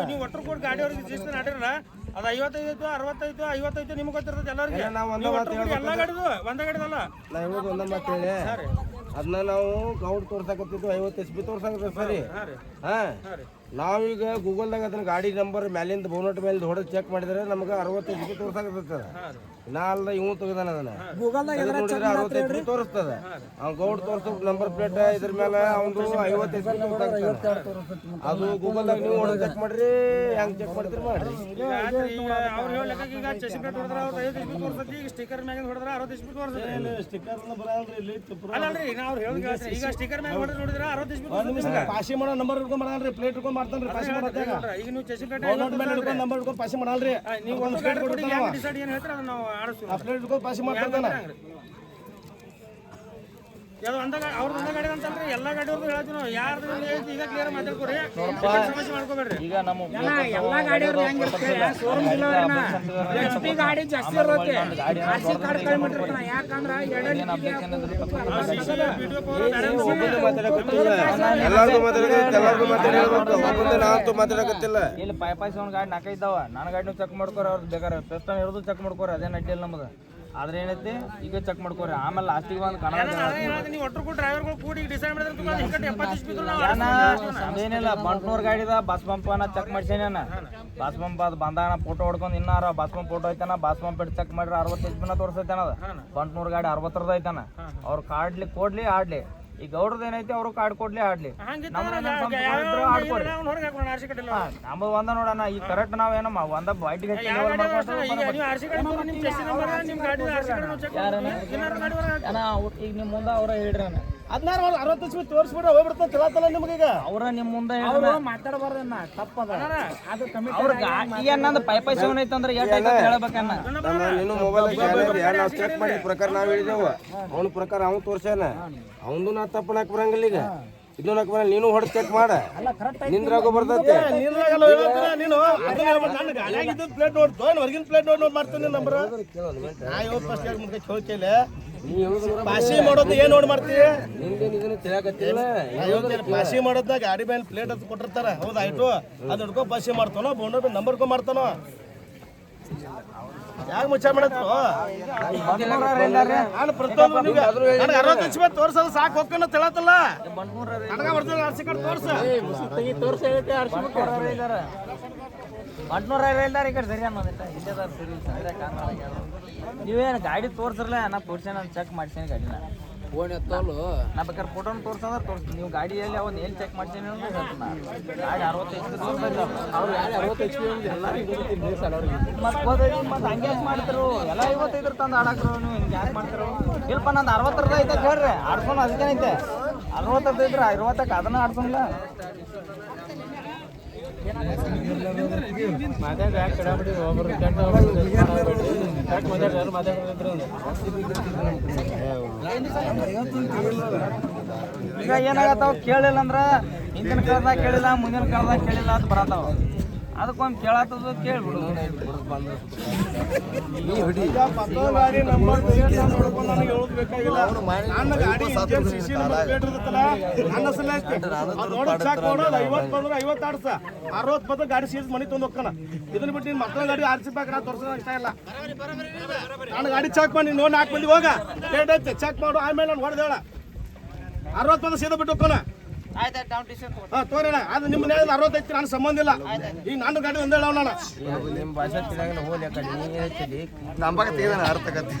ನೀವು ಒಟ್ಟರು ಕೂಡ ಗಾಡಿ ಅವ್ರಿಗೆ ಶಿಸ್ತು ನಾಟಿರಲ್ಲ ಅದು 55 65 55 ನಿಮ್ಗೆ ಗೊತ್ತಿರ್ತದೆ ಎಲ್ಲರಿಗೆ. ಎಲ್ಲ ಗಾಡಿದು ಒಂದೇ ಗಾಡಿದಲ್ಲ ನಾ ಹೇಳೋದು ಒಂದ ಮಾತು ಹೇಳಿ ಅದನ್ನ ನಾವು ಗೌಡ್ ತೋರ್ಸಾಕತ್ತಿದ್ದು 50 HP ತೋರ್ಸಾಕತ್ತ ಸರಿ. ನಾವೀಗ ಗೂಗಲ್ದಾಗ ಅದನ್ನ ಗಾಡಿ ನಂಬರ್ ಮ್ಯಾಲಿಂದ ಬೋನಟ್ ಮೇಲೆ ಹೊಡೆದು ಚೆಕ್ ಮಾಡಿದ್ರೆ ನಮ್ಗೆ 60 HP ತೋರ್ಸಾಕತ್ತದ. ನಾ ಅಲ್ಲ ಇವ್ ತೆಗ್ದಾನ ಅದನ್ನ ನೋಡಿದ್ರೆ 60 HP ತೋರಿಸ್ತದ. ಅವ್ನು ಗೌಡ್ ತೋರ್ಸೋ ನಂಬರ್ ಪ್ಲೇಟ್ ಇದ್ರ ಮೇಲೆ ಅವನು 50 HP ತೋರ್ಸಾಕ್ತಾನ. ಅದು ಗೂಗಲ್ದಾಗ ನೀವು ಹೊಡೆದು ಚೆಕ್ ಮಾಡ್ರಿ, ಹೆಂಗ್ ಚೆಕ್ ಮಾಡ್ತೀರಿ ಮಾಡ್ರಿ. ಅವ್ರು ಹೇಳಕ್ಕೆ ಈಗ ಚೆಸ್ ಪ್ಲೇಟ್ ಹೊಡೆದ್ರೆ 50 HP ತೋರಿಸ್ತದೆ, ಈಗ ಸ್ಟಿಕ್ಕರ್ ಮ್ಯಾಗ ಹೊಡೆದ್ರೆ 60 HP ತೋರಿಸ್ತದೆ. ಸ್ಟಿಕ್ಕರ್ ಅಲ್ಲರಿ ನಾವು ಹೇಳೋದು ಈಗ ಸ್ಟಿಕ್ಕರ್ ಮ್ಯಾಗ ಹೊಡೆದ್ರೆ ನೋಡಿದ್ರೆ 60 HP ತೋರಿಸ್ತದೆ. ಪಾಸಿ ಮಾಡೋ ನಂಬರ್ ಹಿಡ್ಕೊಂಡ್ ಮಾಡ್ತಾನ್ರಿ, ಪ್ಲೇಟ್ ಹಿಡ್ಕೊಂಡ್ ಮಾಡ್ತಾನ್ರಿ. ಪಾಸಿ ಮಾಡೋದಾಗ ಈಗ ನೀವು ಚೆಸ್ ಪ್ಲೇಟ್ ಹಿಡ್ಕೊಂಡ್ ನಂಬರ್ ಹಿಡ್ಕೊಂಡ್ ಪಾಸಿ ಮಾಡಲ್ರಿ. ನೀವು ಒಂದು ಪ್ಲೇಟ್ ಕೊಡ್ತೀವಿ ಯಾಕೆ ಡಿಸೈಡ್ ಏನು ಹೇಳ್ತಾರೆ ಅದನ್ನ ನಾವು ಆಡಿಸ್ತೀವಿ. ಆ ಪ್ಲೇಟ್ ಹಿಡ್ಕೊಂಡ್ ಪಾಸಿ ಮಾಡ್ತಾನ. ಯಾವ್ದು ಅವ್ರದ್ದು ಒಂದ ಗಾಡಿ ಅಂತಲ್ರಿ, ಎಲ್ಲ ಗಾಡಿಯವ್ರದ್ದು ಹೇಳ್ತೀವಿ ನಾವು. ಯಾರ್ದು ಈಗ ಕ್ಲಿಯರ್ ಮಾತಾಡ್ಕೋರಿ, ಸಮಸ್ಯೆ ಮಾಡ್ಕೋಬೇಡ್ರಿ. ಈಗ ನಮ್ಮ ಎಲ್ಲ ಗಾಡಿಯವ್ರು ಹೆಂಗಿರ್ತಾರೆ HP ಗಾಡಿ ಜಾಸ್ತಿ ಇರುತ್ತೆ. RC ಕಾರ್ಡ್ ಕೈ ಮಾಡಿರ್ತಾನ, ಯಾಕಂದ್ರ ಎಲ್ಲಾರ್ಗು ಮಾತಾಡಬೇಕು, ಮಾತಾಡಕತ್ತಿಲ್ಲ. ಇಲ್ಲಿ ಪಾಯ್ಪಾಯ್ಸಿ ಒಂದು ಗಾಡಿ 4 ಇದ್ದಾವ. ನನ್ನ ಗಾಡಿನೂ ಚೆಕ್ ಮಾಡ್ಕೋರಿ, ಅವ್ರದ್ದು ಬೇಕಾರೆ ಪೆಸ್ಟನ್ ಹಿಡಿದು ಚೆಕ್ ಮಾಡ್ಕೋರಿ, ಅದೇನು ಅಡ್ಡಿಲ್ಲ ನಮ್ದು. ಆದ್ರೆ ಏನೈತಿ ಈಗ ಚೆಕ್ ಮಾಡ್ಕೋರಿ, ಆಮೇಲೆ ಲಾಸ್ಟಿಗೆ ಒಂದು ನೀವು ಒಟ್ಟರು ಕೂಡ ಡ್ರೈವರ್ಗಳು ಕೂಡಿ ಡಿಸೈಡ್ ಮಾಡಿದ್ರೆ ಅದೇನಿಲ್ಲ. ಬಂಟ್ನೂರ್ ಗಾಡಿದ ಬಸ್ ಪಂಪನ ಚೆಕ್ ಮಾಡ್ಸೇನ. ಬಸ್ ಪಂಪ್ ಅದು ಬಂದಾನ ಫೋಟೋ ಹೊಡ್ಕೊಂಡು ಇನ್ನಾರ ಬಸ್ ಪಂಪ್ ಫೋಟೋ ಐತಾನ. ಬಸ್ ಪಂಪ್ ಇಟ್ಟು ಚೆಕ್ ಮಾಡ್ರಿ 60 HP ತೋರಿಸೈತಾನ. ಅದು ಬಂಟ್ನೂರ್ ಗಾಡಿ 60 ಐತಾನ. ಅವ್ರು ಕಾರ್ಡ್ಲಿ ಕೊಡ್ಲಿ ಆಡ್ಲಿ, ಈ ಗೌಡ್ರದ್ದು ಏನೈತಿ ಅವರು ಕಾರ್ಡ್ ಕೊಡ್ಲಿ ಆಡ್ಲಿ, ನಮ್ದು ಒಂದ ನೋಡೋಣ. ಈ ಕರೆಕ್ಟ್ ನಾವ್ ಏನಮ್ಮ ಒಂದ ಬೈಟಿಗೆ ಈಗ ನಿಮ್ ಮುಂದೆ ಅವ್ರ ಹೇಳ್ರಿ. 60 HP ತೋರಿಸ್ಬಿಟ್ರೆ ಹೋಗ್ಬಿಡ್ತಾನೆ ಚಲಾತಲ್ಲ ನಿಮ್ಗೆ. ಈಗ ಅವ್ರ ನಿಮ್ ಮುಂದೆ ಮಾತಾಡಬಾರ್ದನ್ನ ತಪ್ಪದ. ಅದು ಕಮ್ಮಿ ಅವ್ರ ಈಗ ನಂದು ಪೈಪೈ ಸೇವನ್ ಐತಂದ್ರೆ ಹೇಳ್ಬೇಕನ್ನ. ನೀನು ಮೊಬೈಲ್ ನಾವು ಚೆಕ್ ಮಾಡಿ ಪ್ರಕಾರ ನಾವ್ ಹೇಳಿದೆವು. ಅವನ ಪ್ರಕಾರ ಅವ್ನು ತೋರ್ಸ್ಯಾನ, ಅವನು ನಾ ತಪ್ಪನಾಕ್ ಬರಂಗಿಲ್ಲ. ಈಗ ಇದು ನಾಕ್ ಬರಲ್ಲ, ನೀನು ಹೊಡೆದು ಚೆಕ್ ಮಾಡ, ನಿಂದ್ರಾಗೋ ಬರ್ತೈತೆ. ನೀನು ಪ್ಲೇಟ್ ನೋಡ್ತು, ಹೊರಗಿನ ಪ್ಲೇಟ್ ನೋಡಿ ಮಾಡ್ತೀನಿ ನಂಬರ್. ಪಾಸಿ ಮಾಡೋದು ಏನ್ ನೋಡಿ ಮಾಡ್ತೀವಿ. ಪಾಸಿ ಮಾಡೋದ್ನ ಗಾಡಿ ಮೇಲೆ ಪ್ಲೇಟ್ ಅದು ಕೊಟ್ಟಿರ್ತಾರ, ಹೌದಾ? ಆಯ್ತು, ಅದ್ ಹಿಡ್ಕೊ ಪಾಸಿ ಮಾಡ್ತಾನೋ, ಬೋನೋ ನಂಬರ್ ಮಾಡ್ತಾನೋ. ಯಾಕೆ ಮುಚ್ಚ ಮಾಡತ್ತು? ನಾನು ಪ್ರತಿಯೊಂದು 60 HP ತೋರ್ಸೋದು ಸಾಕು ಹೋಗ್ತಾನ ತಿಳತ್ತಲ್ಲ. ನನಗ ಬರ್ತದೆ RC ಕಾರ್ಡ್ ತೋರ್ಸ. ಬಂಟ್ನೂರ ಇಲ್ದಾರ ಈ ಕಡೆ ಸರಿ ಅನ್ನೋದಿಲ್ಲ. ನೀವೇನು ಗಾಡಿ ತೋರ್ಸಿರ್ಲ, ನಾ ತೋರ್ಸೇನ ಚೆಕ್ ಮಾಡ್ಸೇನೆ ಗಾಡಿನ. ಫೋನ್ ಎತ್ತೋಲು ನಾ ಬೇಕಾದ್ರೆ ಫೋಟೋನ ತೋರ್ಸಂದ್ರೆ ತೋರಿಸ್ತೀನಿ. ನೀವು ಗಾಡಿಯಲ್ಲಿ ಅವನು ಏನು ಚೆಕ್ ಮಾಡ್ಸೇನೆ ಅಂದ್ರೆ ಗಾಡಿ 60 HP ಅವ್ರು ಯಾರು 60 HP ಮತ್ತೆ ಹಂಗೆ ಮಾಡ್ತಿರು. ಎಲ್ಲ 55 ತಂದು ಆಡಾಕ್ರು, ನೀವು ಹಿಂಗೆ ಯಾಕೆ ಮಾಡ್ತಿರು? ಇಲ್ಪ ನಂದು 60 ಐತೆ ಹೇಳ್ರಿ, ಆಡ್ಸೋಣ. ಅದಕ್ಕೇನೈತೆ 60 ಇದ್ರೆ 50ಕ್ಕೆ ಅದನ್ನ ಆಡ್ಸೋಲ್ಲ. ಈಗ ಏನಾಗತ್ತಾವ ಕೇಳಿಲ್ಲ ಅಂದ್ರ ಹಿಂದಿನ ಕಾಲದಾಗ ಕೇಳಿಲ್ಲ, ಮುಂದಿನ ಕಾಲದಾಗ ಕೇಳಿಲ್ಲ ಅಂತ ಬರತ್ತಾವ. ಅದಕ್ಕೊಂದು ಕೇಳತ್ತದು ಕೇಳ್ಬಿಡು. ಗಾಡಿ ಸೀಸ್ ಮನಿ ತಂದು ಹೋಗ್ತಾನ. ಇದನ್ನ ಬಿಟ್ಟು ನಿನ್ ಮಕ್ಕಳ ಗಾಡಿ RC ಬೇಕಾ ತೋರ್ಸೋದು ಇಷ್ಟ ಇಲ್ಲ. ನಾನು ಗಾಡಿ ಚೆಕ್ ಮಾಡಿ ನೋಡಿ 4 ಮಂದಿ ಹೋಗ ಚೆಕ್ ಮಾಡು, ಆಮೇಲೆ ನಾನು ಹೊಡೆದೇಳ 60 ಸೀದಾ ಬಿಟ್ಟು ಹೋಗೋಣ. ತೋರಿಣ ಅದು ನಿಮ್ಮ 60 ಐತಿ, ನಾನು ಸಂಬಂಧ ಇಲ್ಲ. ಈಗ ನಾನು ಗಾಡಿ ಒಂದೇ ಹೇಳೋಣ. ನಿಮ್ಮ ಭಾಷೆ ತಿಳಿಯಂಗಿಲ್ಲ, ಹೋಲಿ ಆ ಕಡೆ ನೀ ಹೇಳ್ತೀವಿ ನಂಬಾಗ ತೆಗೆದಾನ ಅರ್ಥಕತ್ತೆ.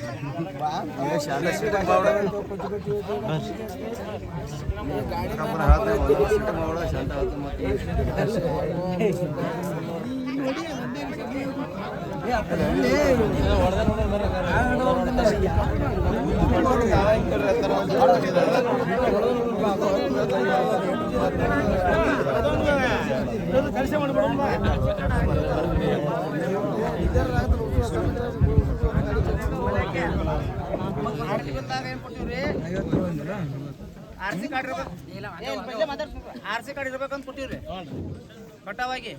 ಕೆಲಸ ಮಾಡ್ಬಿಡೋಣ. RC ಕಾರ್ಡ್ ಇರ್ಬೇಕಂತ ಕೊಟ್ಟಿವ್ರಿ ಕಟ್ಟಾವಾಗಿ.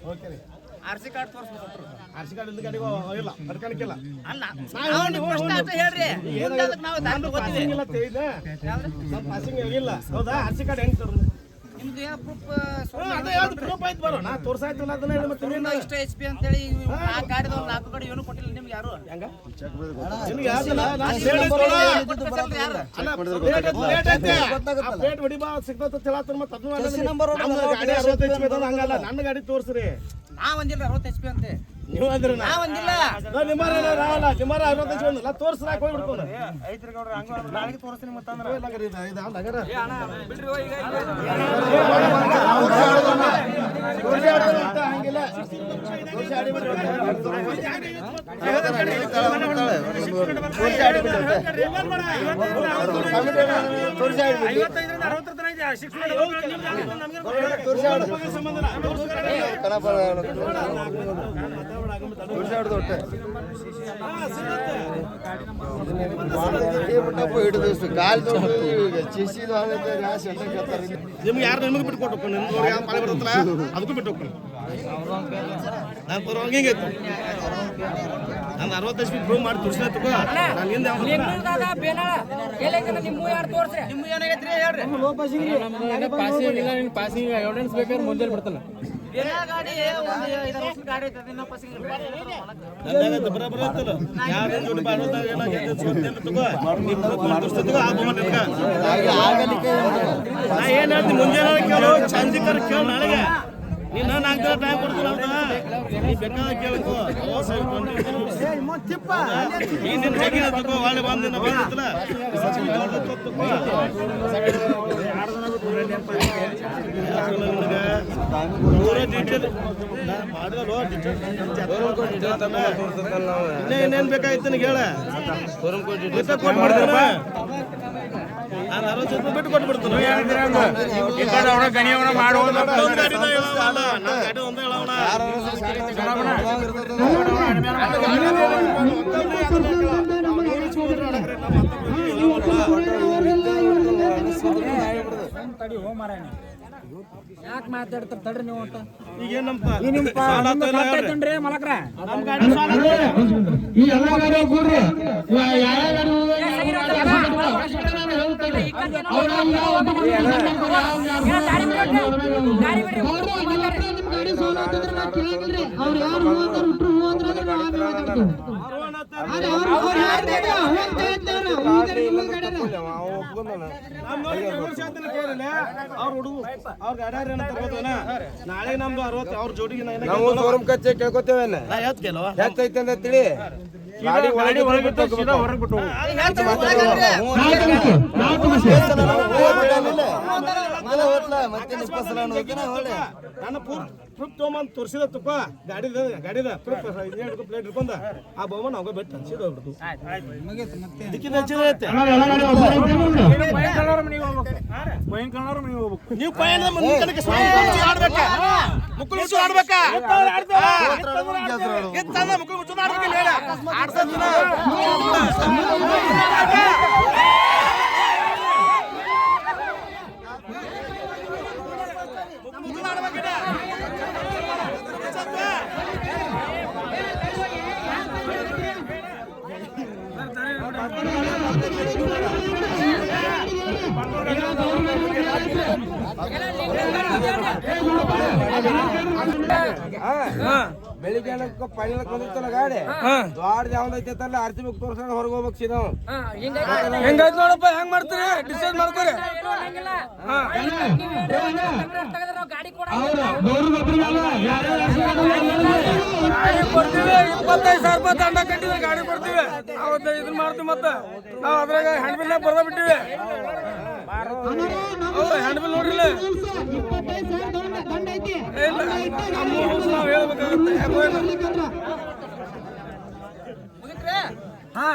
RC ಕಾರ್ಡ್ ತೋರಿಸ್ಬೇಕು. RC ಕಾರ್ಡ್ ಇಲ್ಲದ ಗಾಡಿ ಇಲ್ಲ, ಕಟ್ಕಣಕ್ಕಿಲ್ಲ. ಅಲ್ಲ ಹೇಳ್ರಿ, ನಾವು ಪಾಸಿಂಗ್ ಇಲ್ಲ, ಹೌದಾ? RC ಕಾರ್ಡ್ ಹೆಂಗ್ ತರೋದು? ಪ್ರೂಫ್ ಆಯ್ತು ಬರೋ ನಾ ತೋರ್ಸಾಯ್ತಲ್ಲ ಅದನ್ನ ಹೇಳಿ ಮತ್ತೆ ನೀನು ಇಷ್ಟ ಎಚ್ ಪಿ ಅಂತೇಳಿ 4 ಗಾಡಿದವ್ರು 4 ಗಾಡಿ ಏನು ಕೊಟ್ಟಿಲ್ಲ ನಿಮ್ಗೆ ಯಾರು ಹೆಂಗ ನಿನಗೆ ಯಾವ್ದಲ್ಲ ನಾನು ಪ್ಲೇಟ್ ಹೊಡಿಬಾ ಸಿಗ್ತದ ಹೇಳತ್ತಾರ ಮತ್ತೆ ಅದನ್ನ ಗಾಡಿ 60 HP ಅದ ಹಂಗಲ್ಲ ನನ್ನ ಗಾಡಿ ತೋರ್ಸ್ರಿ ನಾವ್ ಒಂದಿಲ್ಲ 60 HP ಅಂತೆ ನೀವು ಅಂದ್ರೆ ನಾವ್ ಒಂದಿಲ್ಲ ನಿಮ್ಮರ ರಾವಲ್ಲ ನಿಮ್ಮರ 60 ಬಂದಿಲ್ಲ ತೋರ್ಸ್ರಾಕ ಹೋಗಿ ಬಿಡ್ತಾನೆ ಐತ್ರಿ ಗೌಡ್ರ ಹಂಗ ನಾಳೆಗೆ ತೋರಿಸ್ತೀನಿ ಮತ್ತಂದ್ರ ನಿಮ್ಗೆ ಯಾರು ನಿಮಗೆ ಬಿಟ್ಟು ಕೊಟ್ಟು ನಿಮ್ಗೆ ಯಾವ ಪಾಳೆ ಬರುತ್ತಲ್ಲ ಅದಕ್ಕೂ ಬಿಟ್ಟು ಹೋಗ್ಕೊಂಡು ನಾನು ಪರವಾಗಿ ಹಿಂಗೈತೆ ನಾನು 60 HP ಪ್ರೂವ್ ಮಾಡಿ ತೋರಿಸಿದ ತಗೋ ನಾನು ಹಿಂದೆ ನಿಮ್ಗೆ ಏನಾಗೈತ್ರಿ ಹೇಳ್ರಿ ಪಾಸಿಂಗ್ ಎವಿಡೆನ್ಸ್ ಬೇಕಾದ್ರೆ ಮುಂಜಾನೆ ಬಿಡ್ತಾನೆ ಗಾಡಿ ಒಂದು 5 ವರ್ಷದ ಗಾಡಿ ಐತೆ ಇನ್ನೂ ಪಾಸಿಂಗ್ ನನಗೆ ಬರಬರ ಐತಲ್ಲ ಯಾರು ಜೋಡಿ ಬಾರೋದಾಗ ಏನಾಗೈತೆ ತಗೋ ತೋರಿಸ್ತದ ಆ ಮೊಮೆಂಟ್ ನಾ ಏನು ಹೇಳ್ತೀನಿ ಮುಂಜಾನೆ ಕೇಳು ಚಂದಿಕರ ಕೇಳು ನಾಳೆಗೆ ನೀನು 4 ದಿನ ಟೈಮ್ ಕೊಡ್ತೀನಿ ಅಂತ ನೀ ಬೇಕಾದ ಕೇಳಬೇಕು ನೀನು ಹೇಗೆ ತಗೋ ಒಳ್ಳೆ ಬಂದಿನ ಬಂದಿತ್ತಲ್ಲ ಇನ್ನೇನ್ ಬೇಕಾಗಿತ್ತು ನನಗೆ ಹೇಳ ಕೊಟ್ಬಿಡ್ತಾರ ನಾನು 60 ರೂಪಾಯಿ ಬಿಟ್ಟು ಕೊಟ್ಬಿಡ್ತಾನೆ ಗಾಡಿ ಒಂದೇ ಹೇಳೋಣ ಯಾಕೆ ಮಾತಾಡ್ತಾರ ತಡ್ರಿ ನೀವು ಅಂತ ಈಗೇನಪ್ಪ ಮಲಕ್ರ ನಮ್ಮ ಗಾಡಿ ಸಾಲ ಈ ಎಲ್ಲ ಗಾಡಿ ಕೂಡ್ರಿ ನಾಳೆ ನಮ್ದು 60 ಅವ್ರ ಜೋಡಿಗೆ ನಾವು ಶೋರೂಮ್ ಕಚ್ಚೆ ಕೇಳ್ಕೊತೇವೇನ ಹೆಚ್ಚೈತೆ ಅಂತ ತಿಳಿ ಗಾಡಿ ಹೊರಗೆ ಬಿಟ್ಟು ನಾನು ಪ್ರೂಫ್ ತೊಗೊಂಬಂದು ತೋರಿಸಿದ ತುಪ್ಪ ಗಾಡಿದ ಪ್ರೂಫ್ ಪ್ಲೇಟ್ ಇಟ್ಕೊಂಡ ಆ ಬಹುಮಾನ ಅವಾಗ ಬಿಟ್ಟು ಸೀದಾ ಹೋಗ್ಬಿಡ್ತು ಇದಕ್ಕಿಂತ ಹೆಚ್ಚಿನ ಐತೆ ನೀವು ಪಯಣ ಆಡ್ಬೇಕಾ ಮುಕ್ಕಳು ಆಡ್ಬೇಕಾ ಮುಕ್ಕಳು ಆಡ್ಬೇಕಿಲ್ಲ ಬೆಳಿಗ್ಗೆ ಫೈನಲ್ ಬಂದಿತ್ತಲ್ಲ ಗಾಡಿ ದೊಡ್ಡ ಯಾವ್ದು ಐತಲ್ಲ ಆರ್ಸಿ ಬುಕ್ ತೋರ್ಸಂಗ ಹೊರಗೆ ಹೋಗ್ಬೇಕು ಸೀದಾ ಹೆಂಗಾಯ್ತು ನೋಡಪ್ಪ ಹೆಂಗ್ ಮಾಡ್ತೀರಿ ಡಿಸೈಡ್ ಮಾಡ್ಕೊರಿ ಕೊಡ್ತೀವಿ 25,000 ರೂಪಾಯಿ ದಂಡ ಕಟ್ಟಿವಿ ಗಾಡಿ ಕೊಡ್ತೀವಿ ಅವತ್ತ ಇದನ್ನ ಮಾಡ್ತೀವಿ ಮತ್ತೆ ನಾವು ಅದ್ರಾಗ ಹ್ಯಾಂಡ್ ಬಿಲ್ ಬರ್ದ ಬಿಟ್ಟಿವಿ ಹ್ಯಾಂಡ್ ಬಿಲ್ ನೋಡ್ರಿಲ್ಲ ನಾವು ಹೇಳ್ಬೇಕಾಗುತ್ತೆ ಹಾ